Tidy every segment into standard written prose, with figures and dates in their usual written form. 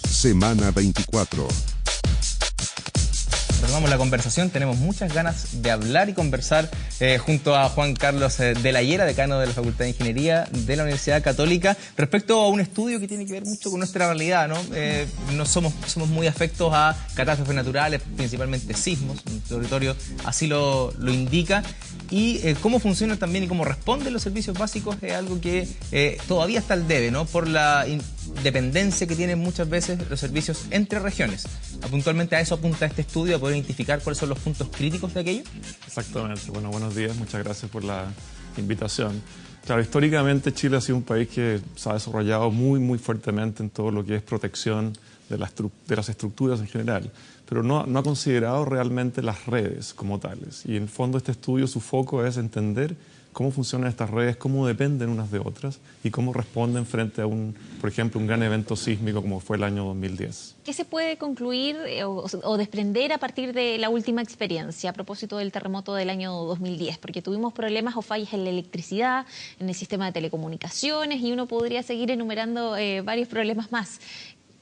Semana 24. Retomamos la conversación, tenemos muchas ganas de hablar y conversar junto a Juan Carlos de la Hiera, decano de la Facultad de Ingeniería de la Universidad Católica, respecto a un estudio que tiene que ver mucho con nuestra realidad, ¿no? No somos muy afectos a catástrofes naturales, principalmente sismos, el territorio así lo indica, y cómo funcionan también y cómo responden los servicios básicos es algo que todavía está al debe, ¿no? Por la dependencia que tienen muchas veces los servicios entre regiones. Puntualmente a eso apunta este estudio, a poder identificar cuáles son los puntos críticos de aquello. Exactamente. Bueno, buenos días, muchas gracias por la invitación. Claro, históricamente Chile ha sido un país que se ha desarrollado muy fuertemente en todo lo que es protección de las estructuras en general, pero no ha considerado realmente las redes como tales. Y en el fondo este estudio, su foco es entender cómo funcionan estas redes, cómo dependen unas de otras y cómo responden frente a por ejemplo, un gran evento sísmico como fue el año 2010. ¿Qué se puede concluir o desprender a partir de la última experiencia a propósito del terremoto del año 2010? Porque tuvimos problemas o fallas en la electricidad, en el sistema de telecomunicaciones y uno podría seguir enumerando varios problemas más.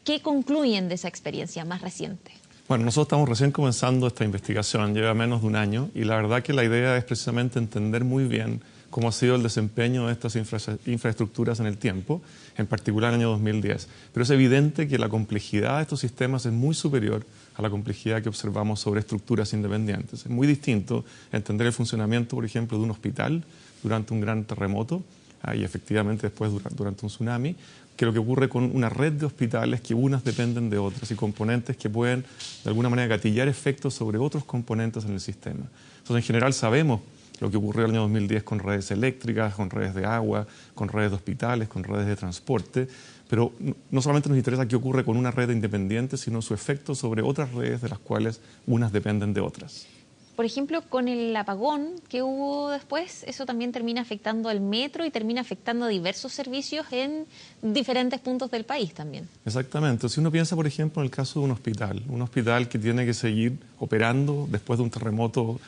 ¿Qué concluyen de esa experiencia más reciente? Bueno, nosotros estamos recién comenzando esta investigación, lleva menos de un año, y la verdad que la idea es precisamente entender muy bien cómo ha sido el desempeño de estas infraestructuras en el tiempo, en particular en el año 2010. Pero es evidente que la complejidad de estos sistemas es muy superior a la complejidad que observamos sobre estructuras independientes. Es muy distinto entender el funcionamiento, por ejemplo, de un hospital durante un gran terremoto y efectivamente después durante un tsunami, que lo que ocurre con una red de hospitales que unas dependen de otras y componentes que pueden de alguna manera gatillar efectos sobre otros componentes en el sistema. Entonces, en general sabemos lo que ocurrió en el año 2010 con redes eléctricas, con redes de agua, con redes de hospitales, con redes de transporte, pero no solamente nos interesa qué ocurre con una red independiente, sino su efecto sobre otras redes de las cuales unas dependen de otras. Por ejemplo, con el apagón que hubo después, eso también termina afectando al metro y termina afectando a diversos servicios en diferentes puntos del país también. Exactamente. Si uno piensa, por ejemplo, en el caso de un hospital que tiene que seguir operando después de un terremoto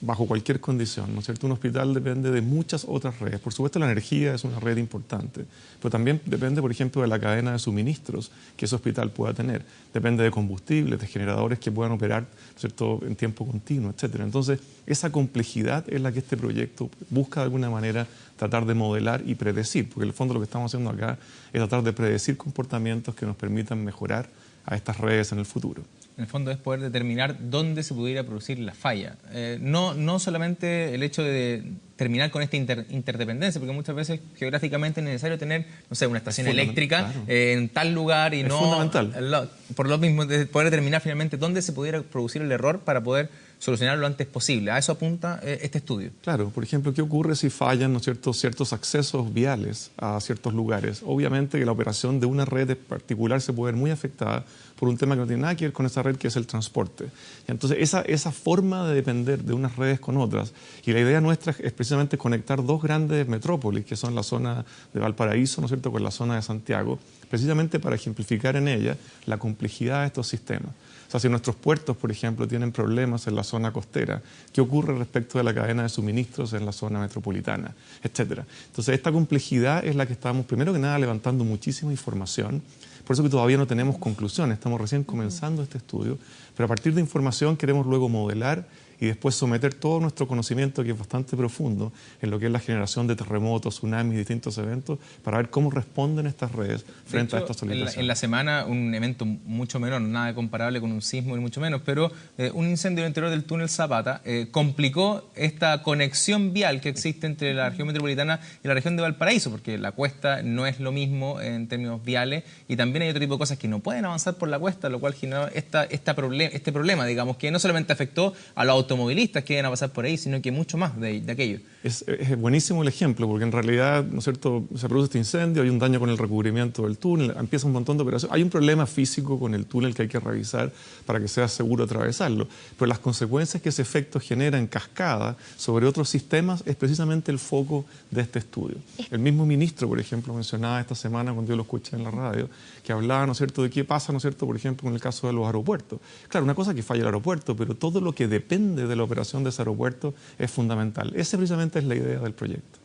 bajo cualquier condición, ¿no es cierto? Un hospital depende de muchas otras redes. Por supuesto, la energía es una red importante, pero también depende, por ejemplo, de la cadena de suministros que ese hospital pueda tener. Depende de combustibles, de generadores que puedan operar, ¿no es cierto?, en tiempo continuo, etcétera. Entonces, esa complejidad es la que este proyecto busca de alguna manera tratar de modelar y predecir, porque en el fondo lo que estamos haciendo acá es tratar de predecir comportamientos que nos permitan mejorar a estas redes en el futuro. En el fondo es poder determinar dónde se pudiera producir la falla. No solamente el hecho de terminar con esta interdependencia, porque muchas veces geográficamente es necesario tener, no sé, una estación eléctrica, claro, en tal lugar y es fundamental. Por lo mismo, de poder determinar finalmente dónde se pudiera producir el error para poder solucionarlo lo antes posible. A eso apunta este estudio. Claro, por ejemplo, ¿qué ocurre si fallan, ¿no es cierto?, ciertos accesos viales a ciertos lugares? Obviamente que la operación de una red en particular se puede ver muy afectada por un tema que no tiene nada que ver con esa red, que es el transporte. Y entonces, esa forma de depender de unas redes con otras, y la idea nuestra es precisamente conectar dos grandes metrópolis, que son la zona de Valparaíso, ¿no es cierto?, con la zona de Santiago, precisamente para ejemplificar en ella la complejidad de estos sistemas. O sea, si nuestros puertos, por ejemplo, tienen problemas en la zona costera, ¿qué ocurre respecto de la cadena de suministros en la zona metropolitana, etcétera? Entonces, esta complejidad es la que estamos, primero que nada, levantando muchísima información. Por eso que todavía no tenemos conclusiones, estamos recién comenzando este estudio, pero a partir de información queremos luego modelar y después someter todo nuestro conocimiento, que es bastante profundo, en lo que es la generación de terremotos, tsunamis, distintos eventos, para ver cómo responden estas redes frente a estas solicitaciones. En la semana, un evento mucho menor, nada comparable con un sismo ni mucho menos, pero un incendio en el interior del túnel Zapata complicó esta conexión vial que existe entre la región metropolitana y la región de Valparaíso, porque la cuesta no es lo mismo en términos viales y también hay otro tipo de cosas que no pueden avanzar por la cuesta, lo cual generó este problema, digamos, que no solamente afectó a los automovilistas que iban a pasar por ahí, sino que mucho más de aquello. Es buenísimo el ejemplo, porque en realidad, ¿no es cierto?, se produce este incendio, hay un daño con el recubrimiento del túnel, empieza un montón de operaciones. Hay un problema físico con el túnel que hay que revisar para que sea seguro atravesarlo, pero las consecuencias que ese efecto genera en cascada sobre otros sistemas es precisamente el foco de este estudio. El mismo ministro, por ejemplo, mencionaba esta semana, cuando yo lo escuché en la radio, que hablaba, ¿no es cierto?, de qué pasa, ¿no es cierto?, por ejemplo, en el caso de los aeropuertos. Claro, una cosa es que falla el aeropuerto, pero todo lo que depende de la operación de ese aeropuerto es fundamental. Esa precisamente es la idea del proyecto.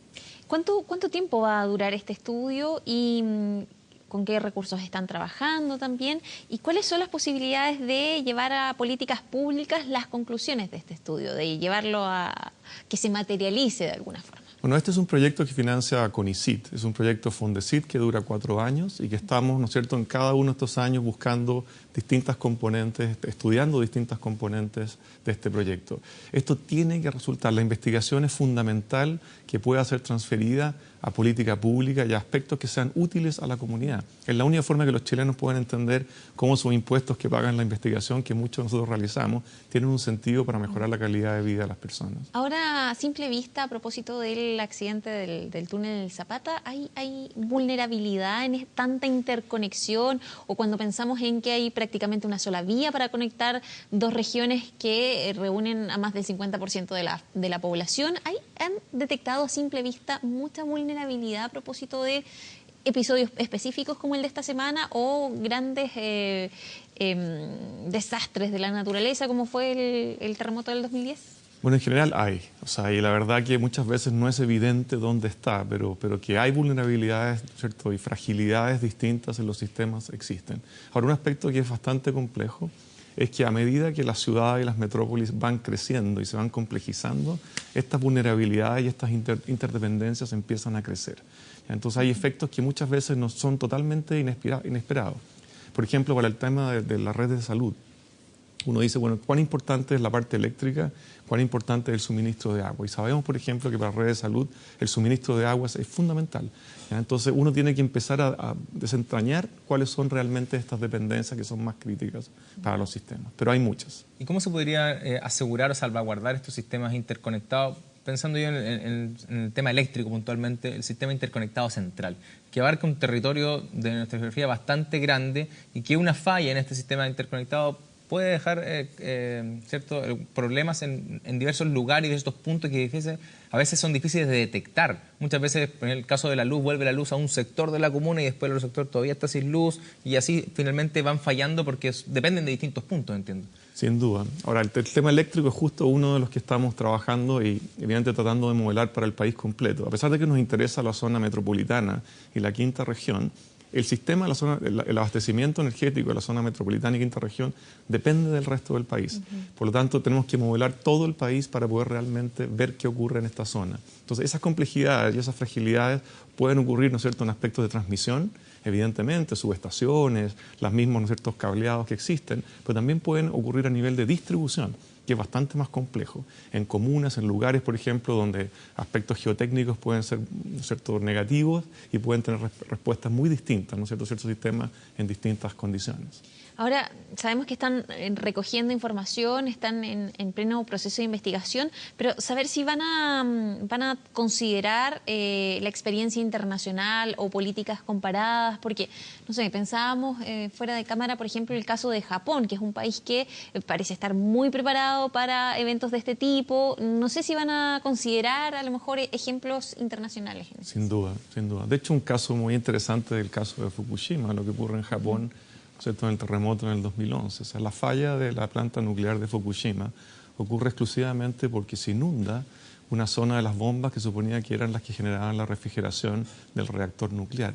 ¿Cuánto tiempo va a durar este estudio y con qué recursos están trabajando también? ¿Y cuáles son las posibilidades de llevar a políticas públicas las conclusiones de este estudio, de llevarlo a que se materialice de alguna forma? Bueno, este es un proyecto que financia CONICYT, es un proyecto Fondesit que dura 4 años y que estamos, ¿no es cierto?, en cada uno de estos años buscando distintas componentes, estudiando distintas componentes de este proyecto. Esto tiene que resultar, la investigación es fundamental que pueda ser transferida a política pública y a aspectos que sean útiles a la comunidad. Es la única forma que los chilenos puedan entender cómo sus impuestos que pagan la investigación que muchos de nosotros realizamos tienen un sentido para mejorar la calidad de vida de las personas. Ahora, a simple vista, a propósito del accidente del túnel del Zapata, ¿hay vulnerabilidad en tanta interconexión? O cuando pensamos en que hay prácticamente una sola vía para conectar dos regiones que reúnen a más del 50% de la población, ¿han detectado a simple vista mucha vulnerabilidad a propósito de episodios específicos como el de esta semana o grandes desastres de la naturaleza como fue el terremoto del 2010? Bueno, en general hay. O sea, y la verdad que muchas veces no es evidente dónde está, pero que hay vulnerabilidades, ¿cierto?, y fragilidades distintas en los sistemas existen. Ahora, un aspecto que es bastante complejo es que a medida que las ciudades y las metrópolis van creciendo y se van complejizando, estas vulnerabilidades y estas interdependencias empiezan a crecer. Entonces hay efectos que muchas veces no son totalmente inesperados. Por ejemplo, para el tema de la red de salud, uno dice, bueno, ¿cuán importante es la parte eléctrica? ¿Cuán importante es el suministro de agua? Y sabemos, por ejemplo, que para la red de salud el suministro de agua es fundamental. ¿Ya? Entonces uno tiene que empezar a desentrañar cuáles son realmente estas dependencias que son más críticas para los sistemas. Pero hay muchas. ¿Y cómo se podría asegurar o salvaguardar estos sistemas interconectados? Pensando yo en el tema eléctrico puntualmente, el sistema interconectado central, que abarca un territorio de nuestra geografía bastante grande y que una falla en este sistema interconectado puede dejar problemas en diversos lugares y diversos puntos que a veces son difíciles de detectar. Muchas veces, en el caso de la luz, vuelve la luz a un sector de la comuna y después el otro sector todavía está sin luz y así finalmente van fallando porque dependen de distintos puntos, entiendo. Sin duda. Ahora, el tema eléctrico es justo uno de los que estamos trabajando y evidentemente tratando de modelar para el país completo. A pesar de que nos interesa la zona metropolitana y la quinta región, el sistema, el abastecimiento energético de la zona metropolitana y quinta región depende del resto del país. Por lo tanto, tenemos que modelar todo el país para poder realmente ver qué ocurre en esta zona. Entonces, esas complejidades y esas fragilidades pueden ocurrir, ¿no es cierto?, en aspectos de transmisión, evidentemente, subestaciones, los mismos, ¿no es cierto?, cableados que existen, pero también pueden ocurrir a nivel de distribución, que es bastante más complejo. En comunas, en lugares, por ejemplo, donde aspectos geotécnicos pueden ser, ¿no es cierto?, negativos y pueden tener respuestas muy distintas, ¿no es cierto?, ciertos sistemas en distintas condiciones. Ahora, sabemos que están recogiendo información, están en pleno proceso de investigación, pero saber si van a considerar la experiencia internacional o políticas comparadas, porque, no sé, pensábamos fuera de cámara, por ejemplo, el caso de Japón, que es un país que parece estar muy preparado para eventos de este tipo. No sé si van a considerar a lo mejor ejemplos internacionales. Sin duda, sin duda. De hecho, un caso muy interesante del caso de Fukushima, lo que ocurre en Japón, ¿cierto?, en el terremoto en el 2011. O sea, la falla de la planta nuclear de Fukushima ocurre exclusivamente porque se inunda una zona de las bombas que suponía que eran las que generaban la refrigeración del reactor nuclear.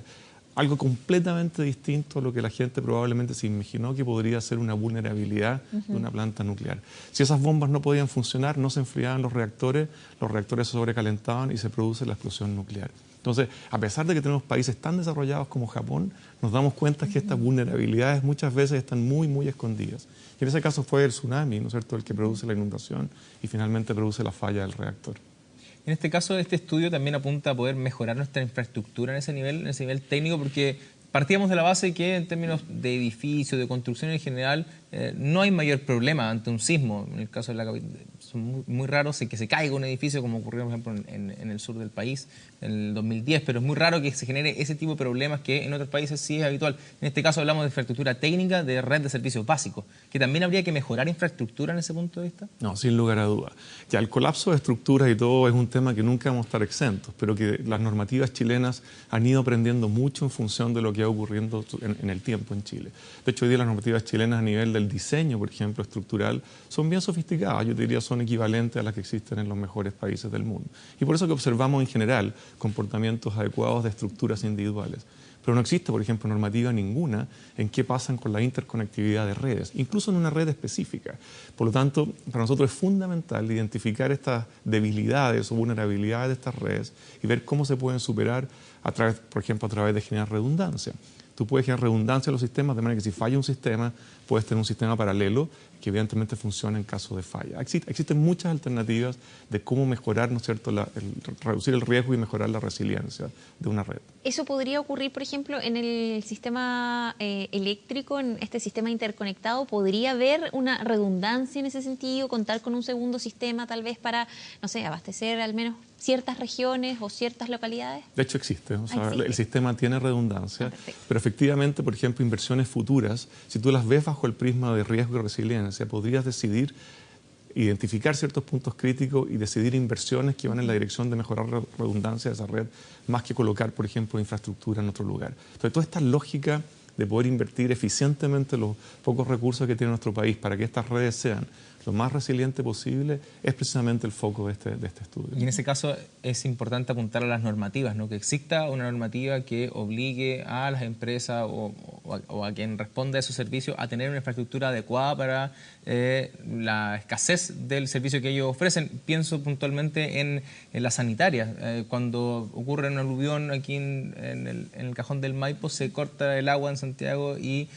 Algo completamente distinto a lo que la gente probablemente se imaginó que podría ser una vulnerabilidad de una planta nuclear. Si esas bombas no podían funcionar, no se enfriaban los reactores se sobrecalentaban y se produce la explosión nuclear. Entonces, a pesar de que tenemos países tan desarrollados como Japón, nos damos cuenta que estas vulnerabilidades muchas veces están muy, muy escondidas. Y en ese caso fue el tsunami, ¿no es cierto?, el que produce la inundación y finalmente produce la falla del reactor. En este caso, este estudio también apunta a poder mejorar nuestra infraestructura en ese nivel técnico, porque partíamos de la base que en términos de edificios, de construcción en general, no hay mayor problema ante un sismo. En el caso de la capital, son muy raros que se caiga un edificio, como ocurrió, por ejemplo, en el sur del país en el 2010, pero es muy raro que se genere ese tipo de problemas que en otros países sí es habitual. En este caso hablamos de infraestructura técnica, de red de servicios básicos, que también habría que mejorar infraestructura en ese punto de vista. No, sin lugar a dudas. Ya el colapso de estructuras y todo es un tema que nunca vamos a estar exentos, pero que las normativas chilenas han ido aprendiendo mucho en función de lo que va ocurriendo en el tiempo en Chile. De hecho, hoy día las normativas chilenas a nivel del diseño, por ejemplo, estructural, son bien sofisticadas. Yo te diría son son equivalentes a las que existen en los mejores países del mundo. Y por eso que observamos en general comportamientos adecuados de estructuras individuales. Pero no existe, por ejemplo, normativa ninguna en qué pasan con la interconectividad de redes, incluso en una red específica. Por lo tanto, para nosotros es fundamental identificar estas debilidades o vulnerabilidades de estas redes y ver cómo se pueden superar, a través, por ejemplo, a través de generar redundancia. Tú puedes generar redundancia en los sistemas, de manera que si falla un sistema, puedes tener un sistema paralelo que evidentemente funcione en caso de falla. Existen muchas alternativas de cómo mejorar, ¿no es cierto?, reducir el riesgo y mejorar la resiliencia de una red. ¿Eso podría ocurrir, por ejemplo, en el sistema eléctrico, en este sistema interconectado? ¿Podría haber una redundancia en ese sentido, contar con un segundo sistema tal vez para, no sé, abastecer al menos ciertas regiones o ciertas localidades? De hecho existe, o sea, ¿Existe? El sistema tiene redundancia, Perfecto. pero efectivamente, por ejemplo, inversiones futuras, si tú las ves bajo el prisma de riesgo y resiliencia, podrías decidir identificar ciertos puntos críticos y decidir inversiones que van en la dirección de mejorar la redundancia de esa red, más que colocar, por ejemplo, infraestructura en otro lugar. Entonces, toda esta lógica de poder invertir eficientemente los pocos recursos que tiene nuestro país para que estas redes sean lo más resiliente posible, es precisamente el foco de este estudio. Y en ese caso es importante apuntar a las normativas, ¿no? Que exista una normativa que obligue a las empresas o a quien responda a esos servicios a tener una infraestructura adecuada para la escasez del servicio que ellos ofrecen. Pienso puntualmente en las sanitarias. Cuando ocurre un aluvión aquí en el cajón del Maipo, se corta el agua en Santiago y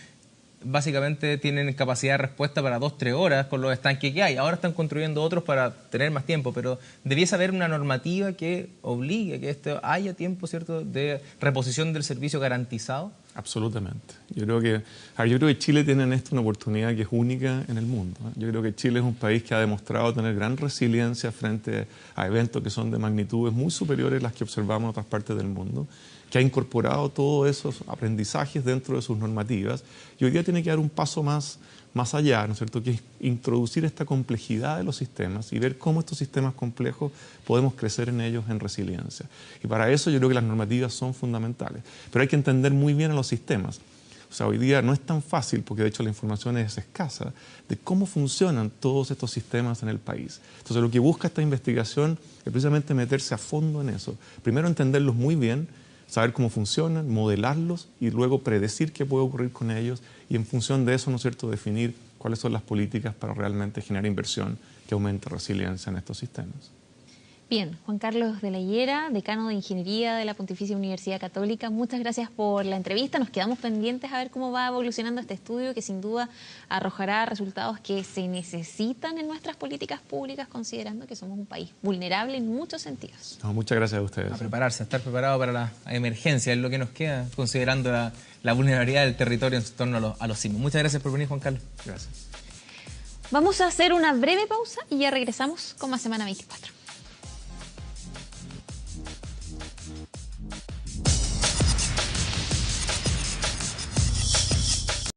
básicamente tienen capacidad de respuesta para 2-3 horas con los estanques que hay. Ahora están construyendo otros para tener más tiempo, pero debiese haber una normativa que obligue a que haya tiempo, ¿cierto?, de reposición del servicio garantizado. Absolutamente. Yo creo que Chile tiene en esto una oportunidad que es única en el mundo, ¿eh? Yo creo que Chile es un país que ha demostrado tener gran resiliencia frente a eventos que son de magnitudes muy superiores a las que observamos en otras partes del mundo, que ha incorporado todos esos aprendizajes dentro de sus normativas y hoy día tiene que dar un paso más allá, ¿no es cierto?, que es introducir esta complejidad de los sistemas y ver cómo estos sistemas complejos podemos crecer en ellos en resiliencia. Y para eso yo creo que las normativas son fundamentales. Pero hay que entender muy bien a los sistemas. O sea, hoy día no es tan fácil, porque de hecho la información es escasa, de cómo funcionan todos estos sistemas en el país. Entonces lo que busca esta investigación es precisamente meterse a fondo en eso. Primero entenderlos muy bien, saber cómo funcionan, modelarlos y luego predecir qué puede ocurrir con ellos y en función de eso, ¿no es cierto?, definir cuáles son las políticas para realmente generar inversión que aumente resiliencia en estos sistemas. Bien, Juan Carlos de la Higuera, decano de Ingeniería de la Pontificia Universidad Católica, muchas gracias por la entrevista. Nos quedamos pendientes a ver cómo va evolucionando este estudio que sin duda arrojará resultados que se necesitan en nuestras políticas públicas, considerando que somos un país vulnerable en muchos sentidos. No, muchas gracias a ustedes. A prepararse, a estar preparado para la emergencia, es lo que nos queda, considerando la vulnerabilidad del territorio en torno a los sismos. Muchas gracias por venir, Juan Carlos. Gracias. Vamos a hacer una breve pausa y ya regresamos con más Semana 24.